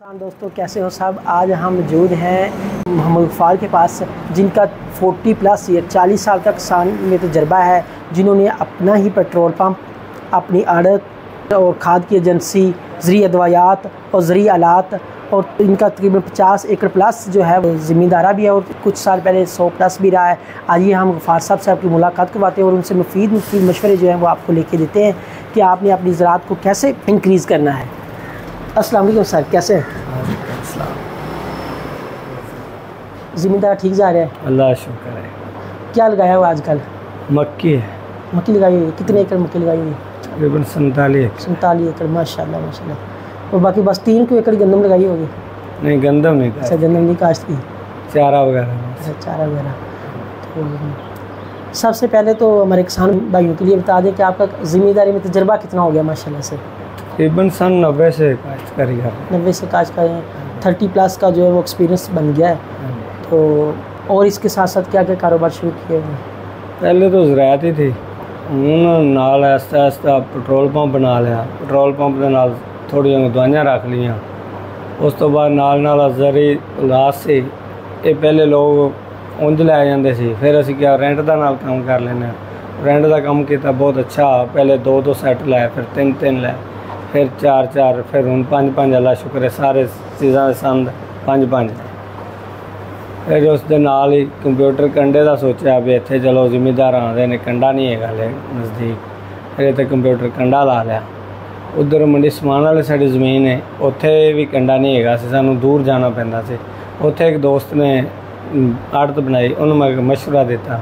दोस्तों कैसे हो सब। आज हम मौजूद हैं मोहम्मद गफ्फार के पास, जिनका 40+ ईयर 40 साल तक किसान में तजर्बा है, जिन्होंने अपना ही पेट्रोल पंप, अपनी आड़त और खाद की एजेंसी, ज़री अदवायात और ज़री आलात, और इनका तकरीबन 50 एकड़ प्लस जो है वो ज़मींदारा भी है और कुछ साल पहले 100+ भी रहा है। आइए हम गफ्फार साहब से आपकी मुलाकात करवाते हैं और उनसे मुफीद मशवरे जो हैं वो आपको लेके देते हैं कि आपने अपनी ज़राअत को कैसे इंक्रीज़ करना है। अस्सलाम वालेकुम सर, कैसे हैं? ज़मींदार ठीक जा रहा है? अल्लाह शुक्र है। क्या लगाया हुआ आजकल? मक्की है। मक्की लगाई हुई है? कितने एकड़ मक्की लगाई हुई है? तकरीबन 47 एकड़। माशाल्लाह माशाल्लाह। और बाकी बस 3 एकड़ गंदम लगाई होगी? नहीं, गंदम नहीं। अच्छा, गंदम नहीं काश्त की? चारा वगैरह। अच्छा, चारा वगैरह। तो सबसे पहले तो हमारे किसान भाइयों के लिए बता दें कि आपका ज़मींदारी में तजर्बा कितना हो गया माशाल्लाह से? तकरीबन सन 90 से काश्तकारी कर 90 से काश्तकारी 30+ का जो है वो एक्सपीरियंस बन गया है। तो और इसके साथ साथ क्या क्या कारोबार शुरू किए हुए? पहले तो ज़राअत ही थी, हूँ नाल आस्ता आस्ता पेट्रोल पंप बना लिया। पेट्रोल पंप के नाल थोड़ियां दवाइयां रख लियाँ। उस तो बाद नाल ज़री इलाज से ये पहले लोग उंज लै जाते सी, फिर असी क्या रेंट का नाल काम कर लेने। रेंट का काम किया बहुत अच्छा। पहले 2 सैट लाए, फिर 3 लाए, फिर 4, फिर हूँ 5। अल्लाह शुक्र है, सारे चीज़ों के संद 5। फिर उस दे नाल ही कंप्यूटर कंडे का सोचा भी इतने चलो जिमीदार आते ने, कंडा नहीं है गल नज़दीक, फिर इतने कंप्यूटर कंडा ला लिया। उधर मंडी समान वाले साड़ी ज़मीन है, उत्थे भी कंडा नहीं है, सानू दूर जाना पैंदा सी। उत्थे एक दोस्त ने आड़त बनाई, उन्होंने मैं मशवरा दिता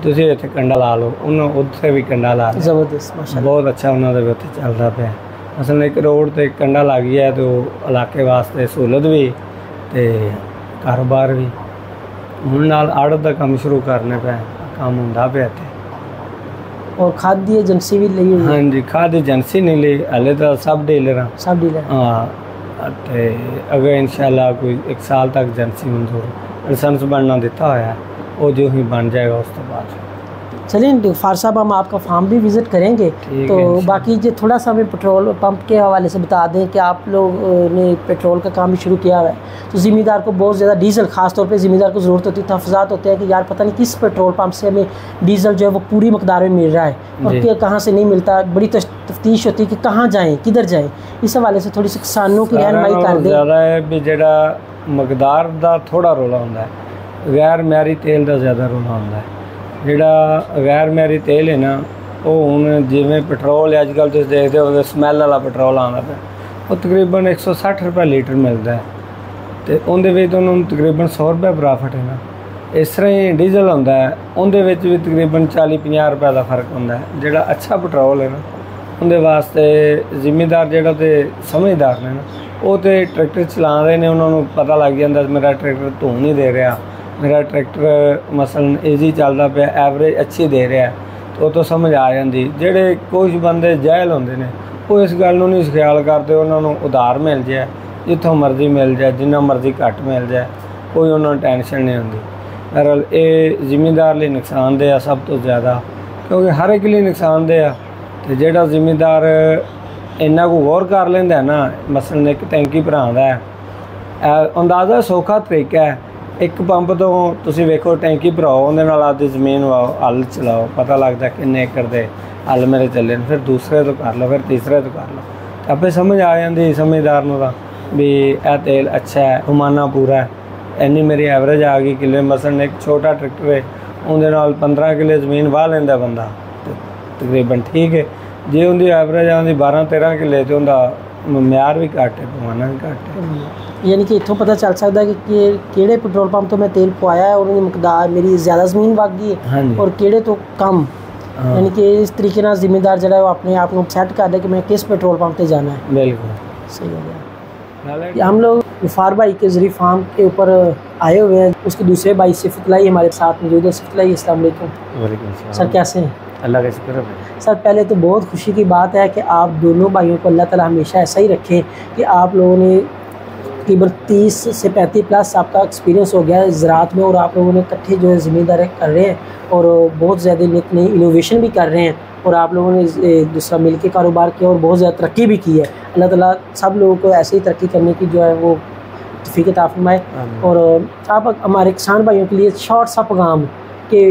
तुसीं इत्थे कंडा ला लो, उन्होंने उत्थे भी कंडा ला लिया। ज़बरदस्त माशाल्लाह, बहुत अच्छा उन्होंने भी उत्थे चलता पाया। असल एक रोड ते कंडा लग गया तो इलाके वास्ते सहूलत भी ते कारोबार भी। हुण नाल आड़त का काम शुरू करने पे काम होंदा पे इत्थे। और खाद की एजेंसी भी ली हुई? हाँ जी, खाद एजेंसी नहीं ली हले तो सब डीलर हाँ। ते अगर इंशाल्लाह कोई 1 साल तक एजेंसी मंजूर लाइसेंस बनना दिता होया, वो जो ही बन जाएगा उस तो बाद। चलिए गफ्फार साहब, हम आपका फार्म भी विज़िट करेंगे। तो बाकी जो थोड़ा सा हमें पेट्रोल पंप के हवाले से बता दें कि आप लोग ने पेट्रोल का काम भी शुरू किया हुआ है, तो ज़मींदार को बहुत ज़्यादा डीज़ल, ख़ास तौर पे ज़मींदार को ज़रूरत होती है, तहफ़्फ़ुज़ात होते हैं कि यार पता नहीं किस पेट्रोल पंप से हमें डीज़ल जो है वो पूरी मकदार में मिल रहा है और कहाँ से नहीं मिलता। बड़ी तफ्तीश होती है कि कहाँ जाएँ, किधर जाएँ। इस हवाले से थोड़ी सी किसानों की रहनुमाई कर दें। ज़्यादा है भी जेड़ा मकदार का थोड़ा रोला होंदा है, गैर म्यारी तेल का ज़्यादा रोला होंदा है। ਜਿਹੜਾ गैर म्यारी तेल है ना, वो हुण जिवें पेट्रोल अजकल तुसीं देखदे हो स्मैल वाला पेट्रोल आंदा पिया, वो तकरीबन 160 रुपये लीटर मिलता है, तो उहदे विच उन्होंने तकरीबन 100 रुपये प्रॉफिट है ना। इस तरह ही डीजल होंदा है, उहदे विच भी तकरीबन 40-50 रुपये का फर्क होंदा है। जिहड़ा अच्छा पेट्रोल है ना, उहदे वास्ते जिमीदार जिहड़ा ते समझदार ने ना, वो तो ट्रैक्टर चलाते हैं, उन्होंने पता लग जाता मेरा ट्रैक्टर धूं नहीं दे रहा, मेरा ट्रैक्टर मसलन ईजी चलता पे, एवरेज अच्छी दे रहा है, तो समझ आ जाती। जेडे कुछ बंदे जाहल होंदे ने, वो इस गल नूं नहीं ख्याल करते, उन्होंने उधार मिल जाए, जितों मर्जी मिल जाए, जिन्ना मर्जी घट मिल जाए, कोई उन्होंने टेंशन नहीं होंदी। बहरहाल ये जिमीदार लिए नुकसानदेह सब तो ज़्यादा, क्योंकि हर एक लिए नुकसानदेह है। तो जेड़ा जिमीदार इन्ना को गौर कर लेंदा है ना, मसलन एक टैंकी भरांदा है, अंदाज़ा सौखा तरीका है। एक पंप तो तुसीं वेखो टैंकी भराओ, उहदे नाल आपदी ज़मीन हल चलाओ, पता लगता किन्ने एकड़ दे हल मेरे चले, फिर दूसरे तो कर लो, फिर तीसरे तो कर लो, आपे समझ आ जाती समझदार नूं तां भी यह तेल अच्छा है, उमाना पूरा है, इन्नी मेरी एवरेज आ गई किले। मसलन एक छोटा ट्रैक्टर है, उहदे नाल 15 किले ज़मीन वाह लैंदा बंदा, तकरीबन ठीक है। जे उनकी एवरेज आती 12-13 किले, तो उनका म्यार भी घट है, पैमाना भी घट है। यानी कि इत्थों पता चल सकता है कि केड़े पेट्रोल पंप तो मैं तेल पवाया है और उनकी मकदार मेरी ज़्यादा ज़मीन वग गई है और केड़े तो कम। यानी कि इस तरीके ना जिम्मेदार जो है वो अपने आप को सेट कर दे कि मैं किस पेट्रोल पंप पे जाना है। बिल्कुल सही हो गया। हम लोग गफ्फार भाई के ज़रिए फार्म के ऊपर आए हुए हैं, उसके दूसरे भाई सिफतुल्लाह हमारे साथ मौजूद है। सिफतुल्लाह, अस्सलाम वालेकुम सर, कैसे हैं? अल्लाह का शुक्र है सर। पहले तो बहुत खुशी की बात है कि आप दोनों भाइयों को अल्लाह ताला हमेशा ऐसा ही रखे कि आप लोगों ने तकरीबन 30 से 35 प्लस आपका एक्सपीरियंस हो गया है ज़राअत में, और आप लोगों ने इकट्ठे जो है ज़मींदारी कर रहे हैं और बहुत ज़्यादा नई इनोवेशन भी कर रहे हैं, और आप लोगों ने दूसरा मिल के कारोबार किया और बहुत ज़्यादा तरक्की भी की है। अल्लाह ताला सब लोगों को ऐसे ही तरक्की करने की जो है वो तौफीक अता फरमाए। और आप हमारे किसान भाइयों के लिए शॉर्ट सा पैगाम कि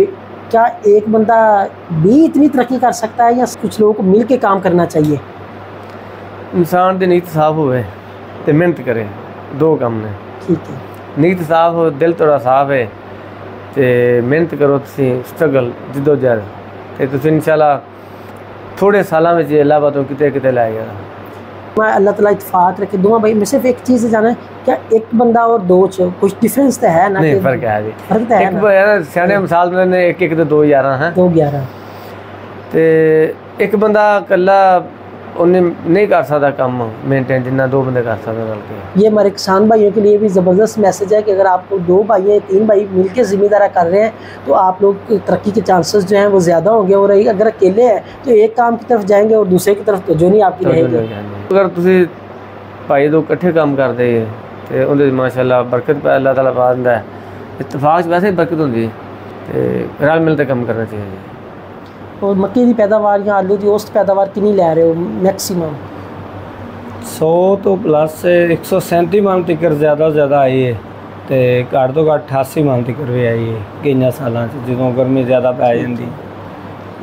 क्या एक बंदा भी इतनी तरक्की कर सकता है या कुछ लोगों को मिल के काम करना चाहिए? इंसान की नीयत साफ होवे ते मेहनत करे, दो काम ने। ठीक है, नीयत साफ हो, दिल थोड़ा साफ है ते मेहनत करो, तुसी स्ट्रगल जिद्दोजहद ते तुसी इंशाल्लाह थोड़े सालों में अल्लाह बातों किते किते लाएगा। मैं अल्लाह ताला इत्तेफाक रखे। दुआ भाई मैं सिर्फ एक चीज़ जाना है, क्या एक बंदा और दो च कुछ डिफरेंस तो है ना? नहीं, फर्क है जी, फर्क तो है एक ना। यार सियाने मिसाल में एक एक तो 2 11 हैं, 2 11 ते एक बंदा कल्ला उन्हें नहीं कर सकता काम मेंटेन जिन्ना 2 बंदे कर सकते बल्कि। ये हमारे किसान भाइयों के लिए भी ज़बरदस्त मैसेज है कि अगर आपको 2 भाई या 3 भाई मिलकर ज़िम्मेदारा कर रहे हैं तो आप लोग की तरक्की के चांसेस जो हैं वो ज़्यादा होंगे, और अगर अकेले हैं तो एक काम की तरफ जाएंगे और दूसरे की तरफ तो जो नहीं आपकी रहेगी। अगर तुसी भाई 2 इकट्ठे काम करते ते उहदे माशाअल्लाह बरकत पै अल्लाह ताला पा दिंदा है। इत्तफाक वैसे ही बरकत होंदी ते रल मिल के काम करना चाहिए। और मक्की की पैदावार या आलू की औसत पैदावार कितनी लै रहे हो मैक्सिमम? 100 तो प्लस 137 मन तक ज़्यादा आई है, तो घट तो घट 88 मन तक भी आई है कई सालों जो गर्मी ज़्यादा पै जाती।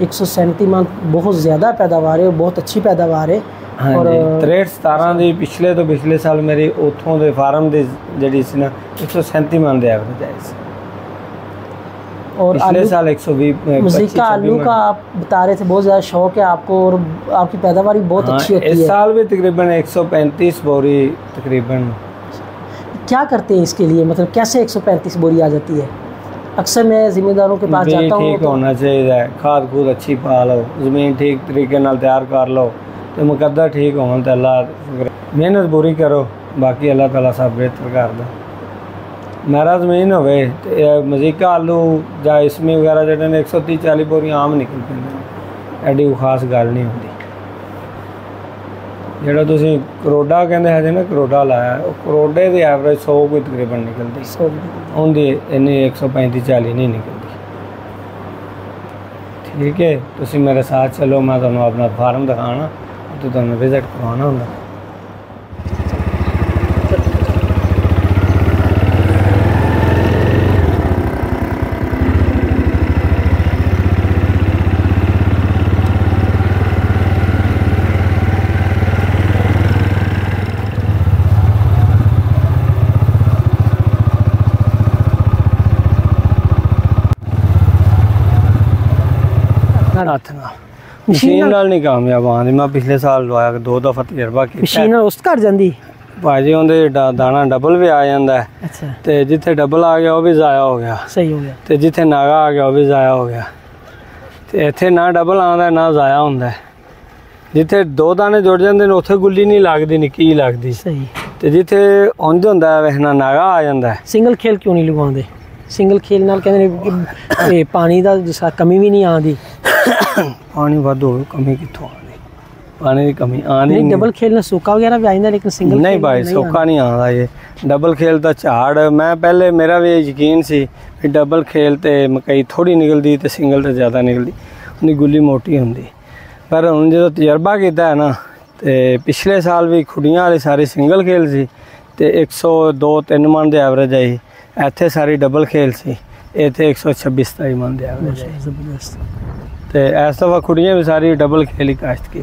137 मन बहुत ज़्यादा पैदावार है, बहुत अच्छी पैदावार है। हाँ और 63-17 की पिछले साल मेरी उतों के फार्म की जी 137 मन के एवरेज आई सी, और पिछले साल 120। मज़ीका आलू का आप बता रहे थे बहुत ज़्यादा शौक है आपको और आपकी पैदावार बहुत अच्छी होती है। इस साल भी तकरीबन 135 बोरी तकरीबन। क्या करते हैं इसके लिए, मतलब कैसे 135 बोरी आ जाती है? अक्सर मैं ज़िम्मेदारों के पास जाता हूँ। ठीक होना चाहिए, खाद खूद अच्छी पा लो, ज़मीन ठीक तरीके नाल तैयार कर लो, तो मुकद्दर ठीक होने तो अल्लाह मेहनत पूरी करो, बाकी अल्लाह ताला सब बेहतर कर दे। मेरा ज़मीन हो मज़ीका आलू या इसमें वगैरह जो 130-40 बोरी आम निकल पेंदे, एडी खास गल नहीं होती। ਜਿਹੜਾ ਤੁਸੀਂ ਕਰੋਡਾ ਕਹਿੰਦੇ ਹੈ ਨਾ, ਕਰੋਡਾ ਲਾਇਆ, ਉਹ ਕਰੋਡੇ ਦੀ ਐਵਰੇਜ 100 ਕੋਈ ਤਕਰੀਬਨ ਨਿਕਲਦੀ, 100 ਉਹਦੀ ਇੰਨੀ 135-40 ਨਹੀਂ ਨਿਕਲਦੀ। ਠੀਕ ਹੈ, ਤੁਸੀਂ ਮੇਰੇ ਸਾਥ ਚਲੋ, ਮੈਂ ਤੁਹਾਨੂੰ ਆਪਣਾ ਫਾਰਮ ਦਿਖਾਣਾ ਤੇ ਤੁਹਾਨੂੰ ਵਿਜ਼ਿਟ ਕਰਵਾਉਣਾ ਹੁੰਦਾ। मशीन नाल नहीं कामयाब आंदी, मैं पिछले साल लवाया 2 दफ़ा तजर्बा किया। मशीन उस्त कर जाती भाजी, उहदे दाना डबल भी आ जाता है। अच्छा, तो जिथे डबल आ गया वो भी ज़ाया हो गया, सही हो गया, तो जिथे नागा आ गया वो भी ज़ाया हो गया। तो इत्थे ना डबल आंदा ना ज़ाया होंदा है, जिथे 2 दाने जुड़ जाते हैं उत्थे गुल्ली नहीं लगती, निक्की लगती। सही, तो जिथे उंज होंदा है वैसे ना नागा आ जाता है। सिंगल खेल क्यों नहीं लगवाते? सिंगल खेल नाल कहंदे पानी दा जिसा कमी भी नहीं आती। पानी वाधो कमी कितों आनी, पानी की कमी आनी नहीं। डबल खेलना सूखा वगैरह भी आइंदा, लेकिन सिंगल नहीं भाई सूखा नहीं आता। ये डबल खेल का झाड़, मैं पहले मेरा भी यकीन सी कि डबल खेल ते मकई थोड़ी निकलती तो सिंगल तो ज़्यादा निकलती, उनकी गुल्ली मोटी होंगी। पर हुण जो तजर्बा किया है ना, तो पिछले साल भी खुड़ियाँ वाली सारी सिंगल खेल सी, तो 102-3 मन के एवरेज आई। इत्थे सारी डबल खेल सी, इत्थे 126-27 मन के एवरेज आई। जबरदस्त। तो इस दफ़ा कुड़ियाँ भी सारी डबल खेल ही काश्त की।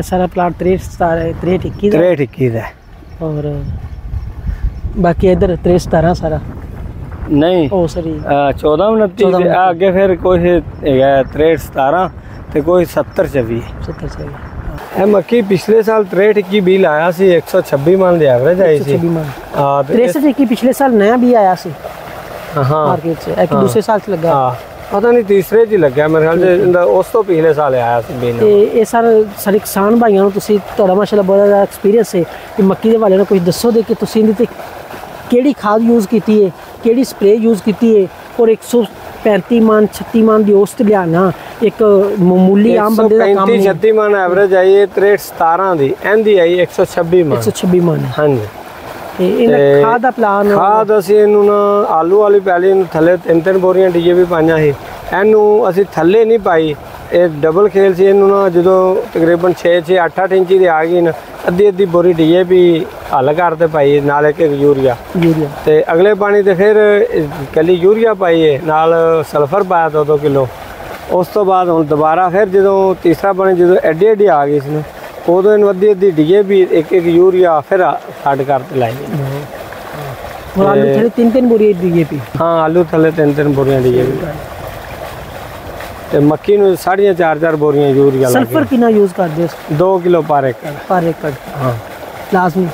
सारा प्लाट 63-21 है, और बाकी इधर 63-17 सारा नहीं, ओ सॉरी 14-29 आगे, फिर कोई 63-17 तो कोई 70-24। मक्की पिछले साल 63-21 भी लाया सी, 126 मन की एवरेज आई सी। 63-21 पिछले साल नया भी आया सी मार्केट से, एक दूसरे साल से लगा, पता नहीं तीसरे च लग्या मेरे ख्याल से, उस तो पिछले साल आया सी बीन। ये सारे किसान भाइयों नूं तुसीं तुहाडा माशाअल्लाह बहुत ज़्यादा एक्सपीरियंस है कि मक्की दे बारे में कुछ दसो दे कि तुसीं इहदे ते केड़ी खाद यूज़ कीती है, केड़ी स्प्रे यूज़ कीती है, और 135 मन 36 मन की औसत लियाना एक मामूली आम बंदे दा काम नहीं। 36 मन एवरेज आई है 63-17 दी एंदी आई 126 मन 126 मन हाँ जी। ਇਹ ਖਾਦ ਦਾ ਪਲਾਨ ਖਾਦ ਅਸੀਂ ਇਹਨੂੰ ਨਾ ਆਲੂ ਵਾਲੀ ਪੈਲੀ ਨੂੰ ਥੱਲੇ 3-3 ਬੋਰੀਆਂ ਡੀਏਪੀ ਪਾਈਆਂ ਸੀ ਇਹਨੂੰ ਅਸੀਂ ਥੱਲੇ ਨਹੀਂ ਪਾਈ ਇਹ ਡਬਲ ਖੇਲ ਸੀ ਇਹਨੂੰ ਨਾ ਜਦੋਂ ਤਕਰੀਬਨ 6-6 8-8 ਇੰਚੀ ਦੀ ਆ ਗਈ ਨਾ ਅੱਧੀ ਬੋਰੀ ਡੀਏਪੀ ਹੱਲ ਕਰਦੇ ਪਾਈ ਨਾਲ ਇੱਕ ਯੂਰੀਆ ਤੇ ਅਗਲੇ ਪਾਣੀ ਤੇ ਫਿਰ ਕੱਲੀ ਯੂਰੀਆ ਪਾਈਏ ਨਾਲ ਸਲਫਰ ਪਾਇਆ 2-2 ਕਿਲੋ। ਉਸ ਤੋਂ ਬਾਅਦ ਹੁਣ ਦੁਬਾਰਾ ਫਿਰ ਜਦੋਂ ਤੀਸਰਾ ਪਾਣੀ ਜਦੋਂ ਐਡੀ ਆ ਗਈ ਸੀ ਨਾ ਉਦੋਂ ਇਹਨੂੰ ਅੱਧੀ ਡੀਏਪੀ ਇੱਕ ਯੂਰੀਆ ਫਿਰ ਛੱਡ ਕਰਤੇ ਲਾਈ। और आलू थले 3-3 बोरी डीएपी हाँ आलू थले 3-3 बोरियां डीएपी ते मक्की ਨੂੰ 4.5 बोरियां यूरिया सल्फर कितना यूज करदे हो 2 किलो पर एकड़ हाँ लाजमी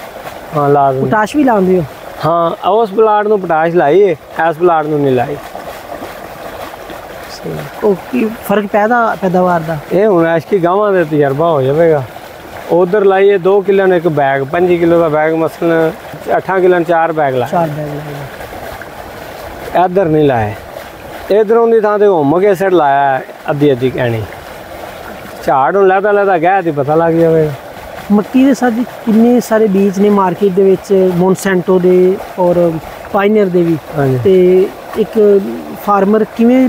हाँ लाजमी पोटाश भी लाਉਂਦੇ ਹੋ हाँ उस प्लाट ਨੂੰ पोटाश ਲਾਈ ਹੈ ਇਸ प्लाट ਨੂੰ ਨਹੀਂ ਲਾਈ। ਉਹ ਕੀ ਫਰਕ ਪੈਦਾਵਾਰ ਦਾ ਇਹ ਹੁਣ ਐਸ਼ਕੀ ਗਾਵਾਂ ਦੇ ਤਜਰਬਾ ਹੋ ਜਾਵੇਗਾ। ਉਧਰ ਲਾਈਏ 2 ਕਿਲੋ ਨੇ ਇੱਕ ਬੈਗ 5 ਕਿਲੋ ਦਾ ਬੈਗ ਮਸਲਨ 8 ਕਿਲੋ 4 ਬੈਗ ਲਾਏ 4 ਬੈਗ ਲਾਏ ਇੱਧਰ ਨਹੀਂ ਲਾਏ। ਇਧਰੋਂ ਦੀ ਥਾਂ ਤੇ ਹੁਮਕ ਐਸਿਡ ਲਾਇਆ ਅੱਧੀ ਕਹਿਣੀ ਝਾੜ ਨੂੰ ਲੈਦਾ ਗਹਿ ਦੀ ਪਤਾ ਲੱਗ ਜਾਵੇਗਾ। ਮੱਕੀ ਦੇ ਸਾਡੀ ਕਿੰਨੇ ਸਾਰੇ ਬੀਜ ਨੇ ਮਾਰਕੀਟ ਦੇ ਵਿੱਚ ਮੌਨਸੈਂਟੋ ਦੇ ਔਰ ਪਾਇਨੀਅਰ ਦੇ ਵੀ ਤੇ ਇੱਕ फार्मर किवें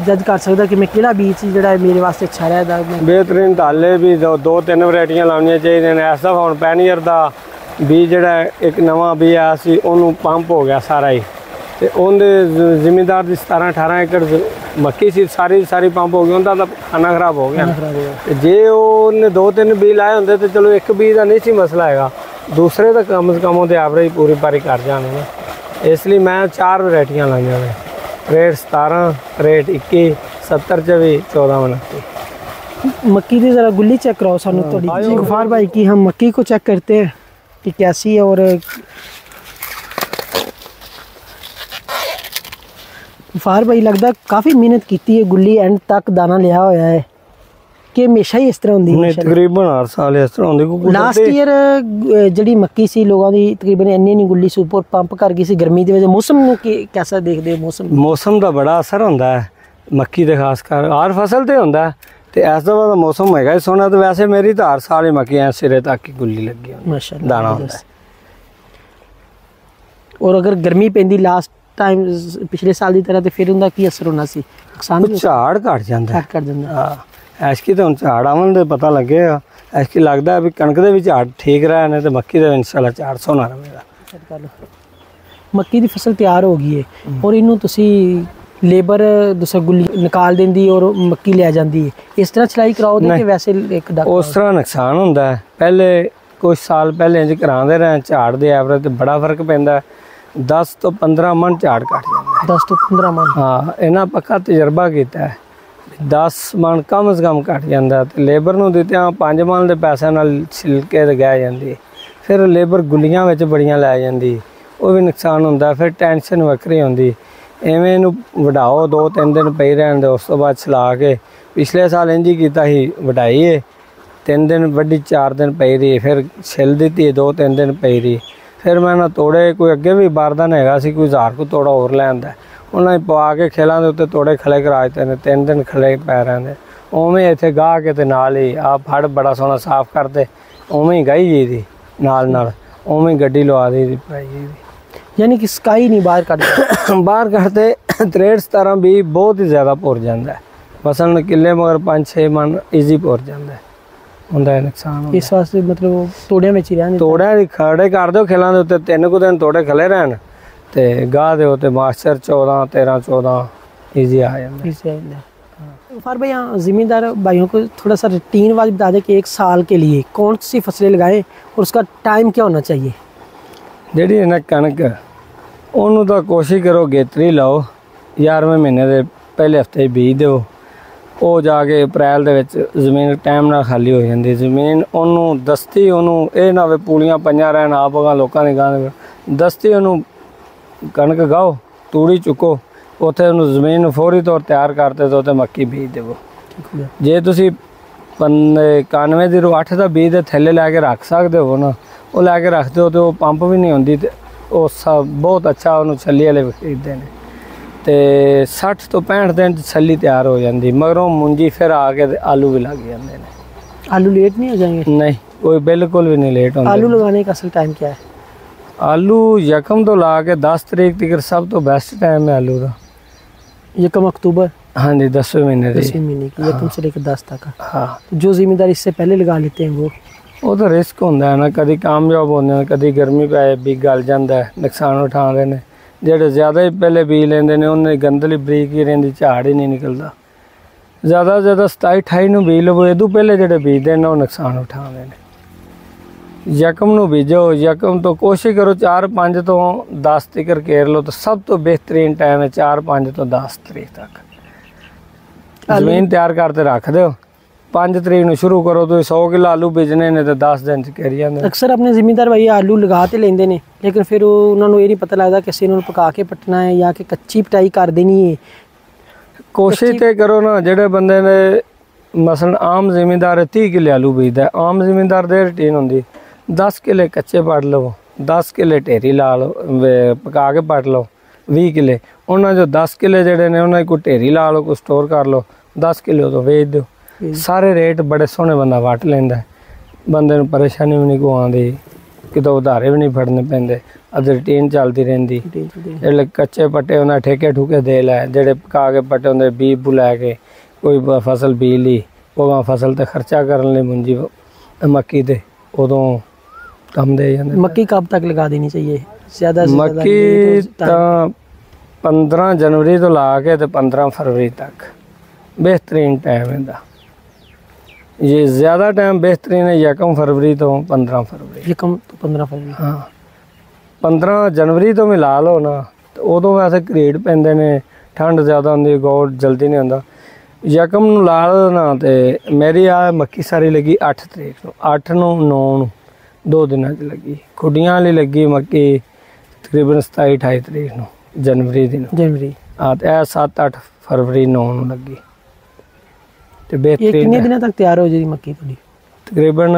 जज कर सकता कि मैं किहड़ा बीज जिहड़ा मेरे वास्ते अच्छा रहदा बेहतरीन ताले भी 2-3 वैरायटियां लाउणियां चाहिए ने। ऐसा हुण पैनीयर दा बीज जिहड़ा एक नवां बीज आया सी ओनू पंप हो गया सारा ही ते ओंदे जिमीदार दी 17-18 एकड़ मक्की सी सारी पंप हो गई उनदा तां खाना खराब हो गया ते जे ओने 2-3 बीज लाए हुंदे ते चलो एक बीज दा नहीं सी मसला हैगा दूसरे दा कम से कम ओदे एवरेज पूरी पारी कर जाने ना। इसलिए मैं 4 वैरायटियां लाइयां ने रेट 17 रेट 21 70 24 14 29। मक्की की ज़रा गुल्ली चेक कराओ सानू थोड़ी गफार भाई की हम मक्की को चेक करते हैं कि कैसी है। और गफार भाई लगता काफ़ी मेहनत की है गुल्ली एंड तक दाना लिया होया है कि हमेशा ही इस तरह होंदी है तकरीबन हर साल इस तरह होंदी। लास्ट ईयर जिहड़ी मक्की सी लोगों दी तकरीबन इन्नी नहीं गुल्ली सी उपर पंप कर गई सी गर्मी दी वजह मौसम नूं कैसा देखदे हो मौसम दा बड़ा असर होंदा है मक्की दे खास कर हर फसल ते होंदा है ते इस दफा दा मौसम हैगा सोना ते वैसे मेरी तो हर साल ही मक्की सिरे तक ही गुल्ली लगी होंदी माशाअल्लाह दाना होंदा है। और अगर गर्मी पैंदी लास्ट टाइम पिछले साल की तरह तो फिर उनका की असर होना सी नुकसान झाड़ घट जांदा हां ਐਸ਼ਕੀ ਤਾਂ ਹੁਣ ਝਾੜ ਆਉਣ ਦੇ ਪਤਾ ਲੱਗੇਗਾ। ਐਸ਼ਕੀ ਲੱਗਦਾ ਵੀ ਕਣਕ ਦੇ ਵੀ ਝਾੜ ਠੀਕ ਰਿਹਾ ਨੇ ਤੇ ਮੱਕੀ ਦੇ ਇਨਸ਼ਾਅੱਲਾ ਝਾੜ ਸੋਹਣਾ ਰਹੇਗਾ। ਮੱਕੀ ਦੀ ਫਸਲ ਤਿਆਰ ਹੋ ਗਈ ਹੈ ਔਰ ਇਹਨੂੰ ਤੁਸੀਂ ਲੇਬਰ ਦੂਸਰਾ ਗੁੱਲੀ ਨਿਕਾਲ ਦਿੰਦੀ ਔਰ ਮੱਕੀ ਲਿਆ ਜਾਂਦੀ ਹੈ ਇਸ ਤਰ੍ਹਾਂ ਚਲਾਈ ਕਰਾਓਗੇ ਕਿ ਵੈਸੇ ਇੱਕ ਉਸ ਤਰ੍ਹਾਂ ਨੁਕਸਾਨ ਹੁੰਦਾ ਹੈ। ਪਹਿਲੇ ਕੁਝ ਸਾਲ ਪਹਿਲੇ ਇੰਜ ਕਰਾਉਂਦੇ ਰਹੇ ਝਾੜ ਦੇ ਐਵਰੇਜ ਤੇ ਬੜਾ ਫਰਕ ਪੈਂਦਾ 10 ਤੋਂ 15 ਮਣ ਝਾੜ ਘਟ ਜਾਂਦਾ 10 ਤੋਂ 15 ਮਣ ਹਾਂ ਇਹਨਾਂ ਪੱਕਾ ਤਜਰਬਾ ਕੀਤਾ ਹੈ 10 ਮਣ ਕਮ ਸੇ ਕਮ ਘਟ ਜਾਂਦਾ ਤੇ ਲੇਬਰ ਨੂੰ ਦਿੱਤਿਆਂ 5 ਮਣ ਦੇ ਪੈਸਿਆਂ ਨਾਲ ਛਿਲਕੇ ਤੇ ਗਏ ਜਾਂਦੀ ਫਿਰ ਲੇਬਰ ਗੁੱਲੀਆਂ ਵਿੱਚ ਬੜੀਆਂ ਲੈ ਜਾਂਦੀ ਉਹ ਵੀ ਨੁਕਸਾਨ ਹੁੰਦਾ ਫਿਰ ਟੈਨਸ਼ਨ ਵੱਖਰੀ ਹੁੰਦੀ ਐਵੇਂ ਇਹਨੂੰ ਵਢਾਓ 2-3 ਦਿਨ ਪਈ ਰਹਿਣ ਦੇ ਉਸ ਤੋਂ ਬਾਅਦ ਛਲਾ ਕੇ ਪਿਛਲੇ ਸਾਲ ਇੰਜ ਹੀ ਕੀਤਾ ਸੀ ਵਢਾਈ ਹੈ 3 ਦਿਨ ਵੱਡੀ 4 ਦਿਨ ਪਈ ਰਹੀ ਫਿਰ ਛਿਲ ਦਿੱਤੀ 2-3 ਦਿਨ ਪਈ ਰਹੀ ਫਿਰ ਮੈਂ ਨਾ ਤੋੜੇ ਕੋਈ ਅੱਗੇ ਵੀ ਬਾਰਦਾਨ ਹੈਗਾ ਸੀ ਕੋਈ 1000 ਕੋ ਤੋੜਾ ਹੋਰ ਲੈਂਦਾ ਉਹਨਾਂ ਨੇ ਪਵਾ ਕੇ ਖੇਲਾਂ ਦੇ ਉੱਤੇ ਤੋੜੇ ਖਲੇ ਕਰਾ ਦਿੱਤੇ ਨੇ 3 ਦਿਨ ਖਲੇ ਪੈ ਰਹਿੰਦੇ ਉਵੇਂ ਇੱਥੇ ਗਾਹ ਕੇ ਤੇ ਨਾਲ ਹੀ ਆ ਫੜ ਬੜਾ ਸੋਹਣਾ ਸਾਫ਼ ਕਰਦੇ ਉਵੇਂ ਹੀ ਗਾਈ ਜੀ ਦੀ ਨਾਲ ਉਵੇਂ ਗੱਡੀ ਲਵਾ ਦੀ ਭਾਈ ਜੀ यानी कि स्काई नहीं बाहर काटते बाहर काटते 63-17 भी बहुत ही ज़्यादा पुर जाता है मसलन किले मगर 5-6 मन ईजी पुर जाता है उनका नुकसान इस वास्ते मतलब तोड़िया में ही रहने तोड़िया खड़े कर दो खिलों के उत्ते 3 कुछ दिन तोड़े खले रहन ते गाह के उत्ते मास्टर 14-13-14 ईजी आ जाता। फार भाई यहाँ ज़िम्मेदार भाइयों को थोड़ा सा रूटीन वाइज बता दें कि 1 साल के लिए कौन सी फसलें लगाएं और उसका टाइम क्या होना चाहिए। ਜਿਹੜੀ ਇਹਨਾਂ ਕਣਕ ਉਹਨੂੰ ਤਾਂ ਕੋਸ਼ਿਸ਼ ਕਰੋ ਗੇਤਰੀ ਲਾਓ 11ਵੇਂ ਮਹੀਨੇ ਦੇ ਪਹਿਲੇ ਹਫਤੇ ਬੀਜ ਦਿਓ ਉਹ ਜਾ ਕੇ ਅਪ੍ਰੈਲ ਦੇ ਵਿੱਚ ਜ਼ਮੀਨ ਟਾਈਮ ਨਾਲ ਖਾਲੀ ਹੋ ਜਾਂਦੀ ਜ਼ਮੀਨ ਉਹਨੂੰ ਦਸਤੀ ਉਹਨੂੰ ਇਹ ਨਾ ਵੇ ਪੂਲੀਆਂ ਪਈਆਂ ਰਹਿਣ ਆਪਗਾ ਲੋਕਾਂ ਦੇ ਗਾਂ ਦਸਤੀ ਉਹਨੂੰ ਕਣਕ ਗਾਓ ਤੂੜੀ ਚੁੱਕੋ ਉੱਥੇ ਉਹਨੂੰ ਜ਼ਮੀਨ ਨੂੰ ਫੌਰੀ ਤੌਰ ਤਿਆਰ ਕਰਦੇ ਦੋ ਤੇ ਮੱਕੀ ਬੀਜ ਦੇਵੋ। ਜੇ ਤੁਸੀਂ 9108 ਦਾ ਬੀਜ ਦੇ ਥੱਲੇ ਲੈ ਕੇ ਰੱਖ ਸਕਦੇ ਹੋ ਨਾ ਉਹ ਲੈ ਕੇ ਰੱਖਦੇ ਹੋ ਤੇ ਉਹ ਪੰਪ ਵੀ ਨਹੀਂ ਹੁੰਦੀ ਤੇ ਉਹ ਸਭ ਬਹੁਤ ਅੱਛਾ ਉਹਨੂੰ ਛੱਲੀ ਵਾਲੇ ਖਰੀਦਦੇ ਨੇ ਤੇ 60 ਤੋਂ 65 ਦਿਨ 'ਚ ਛੱਲੀ ਤਿਆਰ ਹੋ ਜਾਂਦੀ, ਮਗਰੋਂ ਮੁੰਜੀ ਫਿਰ ਆ ਕੇ ਤੇ ਆਲੂ ਵੀ ਲੱਗ ਜਾਂਦੇ ਨੇ। आलू लेट नहीं हो जाएंगे? नहीं, कोई बिल्कुल भी नहीं लेट होंगे। आलू लगाने का असल टाइम क्या है? आलू यकम तो ला के 10 तरीक तक सब तो बेस्ट टाइम है आलू का। यकम अक्टूबर? हाँ जी, 10वें महीने 10वें महीने की यकम से लेकर 10 तक। हाँ, तो जो जिम्मेदार इससे पहले लगा लेते हैं वो तो रिस्क होंदा है ना, कभी कामयाब होंदे ने, कभी गर्मी पे भी गल जांदा है, नुकसान उठाते हैं। जेडे ज़्यादा ही पहले बी लेंदे ने उन्हें गंदली बरीक ही रहिंदी, झाड़ ही नहीं निकलता। ज़्यादा से ज़्यादा 27-28 ਨੂੰ ਬੀਜ ਲਵੋ, ਇਹਦੋਂ ਪਹਿਲੇ ਜਿਹੜੇ ਬੀਜਦੇ ਨੇ ਉਹ ਨੁਕਸਾਨ ਉਠਾਉਂਦੇ ਨੇ। ਯਕਮ ਨੂੰ ਬੀਜੋ, ਯਕਮ ਤੋਂ ਕੋਸ਼ਿਸ਼ ਕਰੋ 4-5 ਤੋਂ 10 ਤੱਕ ਕੇਰ ਲਓ ਤਾਂ ਸਭ ਤੋਂ ਬਿਹਤਰੀਨ ਟਾਈਮ ਹੈ 4-5 ਤੋਂ 10 ਤਰੀਕ ਤੱਕ। ਜ਼ਮੀਨ ਤਿਆਰ ਕਰਕੇ ਰੱਖ ਦਿਓ, 5 ਤਰੀਕ ਨੂੰ ਸ਼ੁਰੂ ਕਰੋ, ਤੁਸੀਂ 100 ਕਿਲੋ ਆਲੂ ਬੀਜਣੇ ਨੇ ਤੇ 10 ਦਿਨ ਚ ਕੇਰੀ ਜਾਂਦੇ। ਅਕਸਰ ਆਪਣੇ ਜ਼ਿਮੀਂਦਾਰ ਭਾਈ ਆਲੂ ਲਗਾ ਤੇ ਲੈਂਦੇ ਨੇ, ਲੇਕਿਨ ਫਿਰ ਉਹਨਾਂ ਨੂੰ ਇਹ ਨਹੀਂ ਪਤਾ ਲੱਗਦਾ ਕਿ ਅਸੀਂ ਇਹਨਾਂ ਨੂੰ ਪਕਾ ਕੇ ਪਟਣਾ ਹੈ ਜਾਂ ਕਿ ਕੱਚੀ ਪਟਾਈ ਕਰ ਦੇਣੀ ਹੈ। कोशिश तो करो ना, जेडे बंदे ने मसलन आम जिमींदार 30 किले आलू बीजदा, आम जिमींदार दे रूटीन होंदी 10 किले कच्चे पट लो, 10 किले ढेरी ला लो, पका के पट लो 20 किले। उन्होंने जो 10 किले जेडे ने उन्हें कोई ढेरी ला लो, कोई स्टोर कर लो, 10 किलो तो बेच दो। सारे रेट बड़े सोहने बंदा वट लैंदा, बंदे नूं परेशानी भी नहीं को आंदी, कितों उधारे भी नहीं फड़ने पैंदे, अद रूटीन चलती रहिंदी। जेडे कच्चे पट्टे उन्हें ठेके ठुके दे लै, जेडे पका के पट्टे उन्हें बीज बू लैके कोई फसल बी ली, वो फसल ते खर्चा करन लई मुंजी मक्की ते उदों कम दे जांदे। मक्की कब तक लगा देनी चाहिए? ज़्यादा से मक्की तां 15 जनवरी तो ला के ते 15 फरवरी तक बेहतरीन टाइम है। ये ज़्यादा टाइम बेहतरीन है यकम फरवरी तो 15 फरवरी। यकम तो 15 फरवरी, हाँ 15 जनवरी तो मिला लो ना, तो उदों वैसे घरेड़ पैंदे ने, ठंड ज़्यादा होंदी, गौड़ जल्दी नहीं होंदा। यकम नूं ला लो ना, तो मेरी आ मक्की सारी लगी 8 तरीक नूं, 8 नूं 9 नूं 2 दिनां च लगी। खुडियां वाली लगी मक्की तकरीबन 27-28 तरीक नूं जनवरी दिन। जनवरी हाँ, तो 7-8 फरवरी 9 नूं लगी। तो ये बेहतरीन कितने दिनों तक तैयार हो जाएगी मक्की थोड़ी? तकरीबन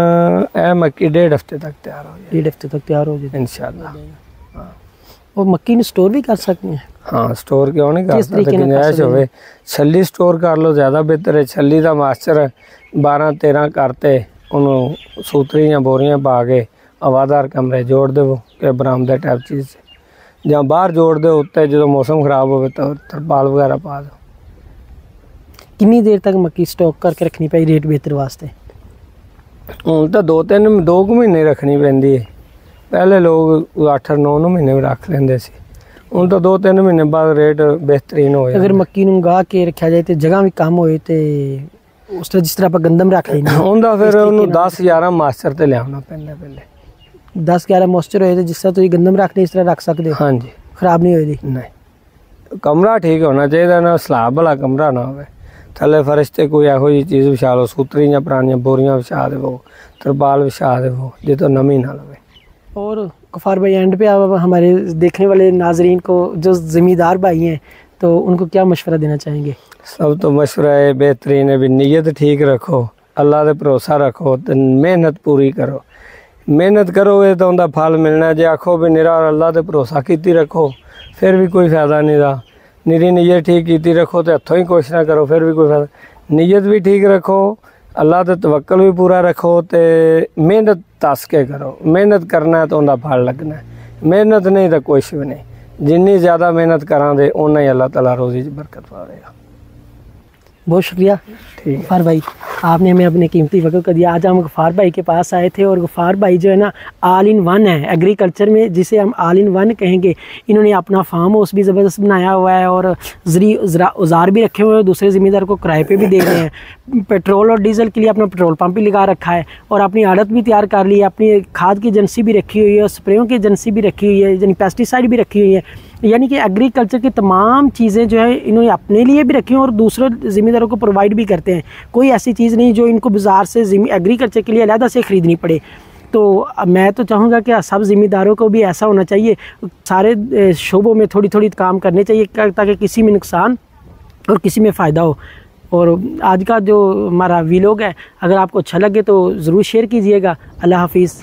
ए मक्की 1.5 हफ्ते तक तैयार हो जाए, 1.5 हफ्ते तक तैयार हो जाएगी इंशाल्लाह। और मक्की ने स्टोर भी कर सकते हैं? हाँ, स्टोर क्यों नहीं कर किस सकते, तरीके नाल कर गुंजाइश होवे छली स्टोर कर लो, ज़्यादा बेहतर है। छली का मास्टर 12-13 करते उन्होंने सूतरी या बोरियां पा के हवादार कमरे जोड़ दो कि बरामदा टाइप चीज़, या बाहर जोड़ दो उत्ते, जो मौसम खराब हो तो तरपाल वगैरह पा दो। कितनी देर तक मक्की स्टॉक करके रखनी पई रेट बेहतर वास्ते? हूँ तो 2-3 महीने रखनी पैंदी है, पहले लोग 8-9 महीने भी रख लेंदे सी, हूँ तो 2-3 महीने बाद रेट बेहतरीन हो जाए। अगर मक्की नूं गा के रखा जाए तो जगह भी कम होए तो उस तरह जिस तरह आप गंदम रख लेंगे उनका फिर उन्होंने 10-11 मास्टर ते लियाना पैंदा, पहले 10-11 मॉइस्चर होए तो जिस तरह तुसीं गंदम रखने इस तरह रख सकते हो? हाँ जी, खराब नहीं होएगी? नहीं, कमरा ठीक होना चाहिए ना, सलाब वाला कमरा ना हो, थले फर्श ते कोई एहो जी चीज़ विछा लो, सूतरी या पुरानियां बोरियां विछा देवो, तरपाल विछा देवो, जे तो नमी ना लगे। और गफ्फार भाई, एंड पे आप हमारे देखने वाले नाजरीन को जो ज़मींदार भाई हैं तो उनको क्या मशवरा देना चाहेंगे? सब तो मशवरा है बेहतरीन है भी नीयत ठीक रखो, अल्लाह पे भरोसा रखो, तो मेहनत पूरी करो। मेहनत करोगे तो उनका फल मिलना, जे आखो भी निरा अल्लाह पे भरोसा कीती रखो फिर भी कोई फ़ायदा नहीं रहा। निरी नीयत ठीक कीती रखो तो हथों ही कुछ ना करो फिर भी कोई फायदा। नीयत भी ठीक रखो, अल्लाह ते तवक्कल भी पूरा रखो, तो मेहनत दस के करो। मेहनत करना है तो उनका फल लगना है, मेहनत नहीं तो कुछ भी नहीं। जिन्नी ज़्यादा मेहनत करांगे उन्ना ही अल्लाह ताला रोज़ी च बरकत पावेगा। बहुत शुक्रिया गफ्फार भाई, आपने हमें अपने कीमती वक्त को दिया। आज हम गफ्फार भाई के पास आए थे और गफ्फार भाई जो है ना ऑल इन वन है एग्रीकल्चर में, जिसे हम ऑल इन वन कहेंगे। इन्होंने अपना फार्म हाउस भी ज़बरदस्त बनाया हुआ है और औजार भी रखे हुए हैं, दूसरे ज़मींदार को किराए पे भी दे रहे हैं। पेट्रोल और डीजल के लिए अपना पेट्रोल पंप भी लगा रखा है और अपनी आड़त भी तैयार कर ली है, अपनी खाद की एजेंसी भी रखी हुई है और स्प्रेयों की एजेंसी भी रखी हुई है, यानी पेस्टिसाइड भी रखी हुई है। यानी कि एग्रीकल्चर की तमाम चीज़ें जो है इन्होंने अपने लिए भी रखी हैं और दूसरे ज़मींदारों को प्रोवाइड भी करते हैं। कोई ऐसी चीज़ नहीं जो इनको बाज़ार से एग्रीकल्चर के लिए अलग से ख़रीदनी पड़े। तो मैं तो चाहूँगा कि सब ज़मींदारों को भी ऐसा होना चाहिए, सारे शोबों में थोड़ी थोड़ी काम करने चाहिए ताकि किसी में नुकसान और किसी में फ़ायदा हो। और आज का जो हमारा वीलॉग है अगर आपको अच्छा लगे तो ज़रूर शेयर कीजिएगा। अल्लाह हाफिज़।